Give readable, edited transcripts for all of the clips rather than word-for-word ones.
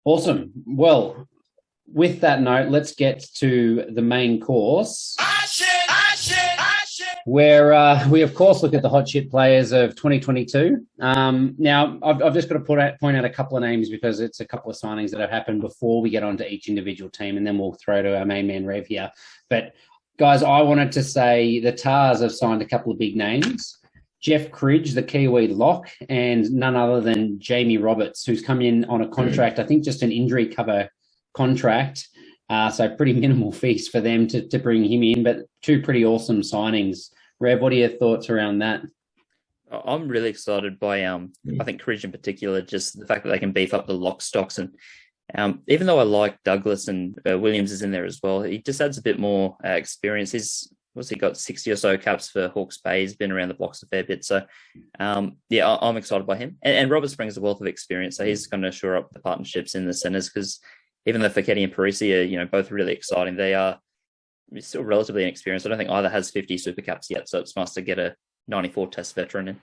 Awesome. Well, with that note, let's get to the main course, where we, of course, look at the hot shit players of 2022. Now, I've just got to point out a couple of names because it's a couple of signings that have happened before we get onto each individual team, and then we'll throw to our main man, Rev, here. But, guys, I wanted to say the Tars have signed a couple of big names. Geoff Cridge, the Kiwi lock, and none other than Jamie Roberts, who's come in on a contract, I think just an injury cover contract. So pretty minimal fees for them to bring him in, but two pretty awesome signings. Rev, what are your thoughts around that? I'm really excited by I think Cridge in particular, just the fact that they can beef up the lock stocks. And even though I like Douglas and Williams is in there as well, he just adds a bit more experience. He got 60 or so caps for Hawke's Bay. He's been around the blocks a fair bit. So, I'm excited by him. And Roberts brings a wealth of experience. So he's going to shore up the partnerships in the centres because even though Fekete and Parisi are, both really exciting, they are still relatively inexperienced. I don't think either has 50 super caps yet. So it's nice to get a 94 test veteran in.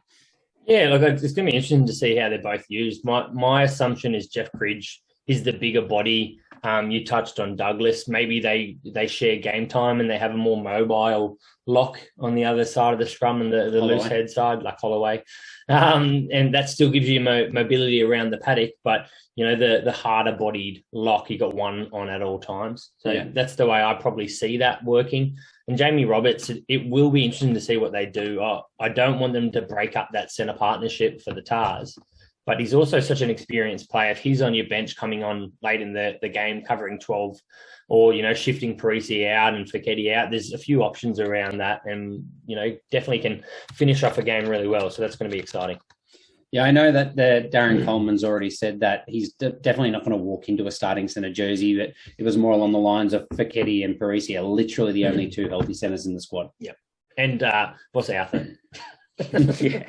Yeah, look, it's going to be interesting to see how they're both used. My assumption is Geoff Cridge is the bigger body. You touched on Douglas. Maybe they share game time and they have a more mobile lock on the other side of the scrum and the loose head side, like Holloway. And that still gives you mobility around the paddock. But, the harder bodied lock, you got one on at all times. So That's the way I probably see that working. And Jamie Roberts, it will be interesting to see what they do. I don't want them to break up that centre partnership for the Tars. But he's also such an experienced player. If he's on your bench coming on late in the game, covering 12 or, shifting Parisi out and Fekete out, there's a few options around that and, definitely can finish off a game really well. So that's going to be exciting. Yeah, I know that Darren Coleman's already said that he's definitely not going to walk into a starting centre jersey, but it was more along the lines of Fekete and Parisi are literally the only two healthy centres in the squad. Yeah. And what's Arthur? Yeah.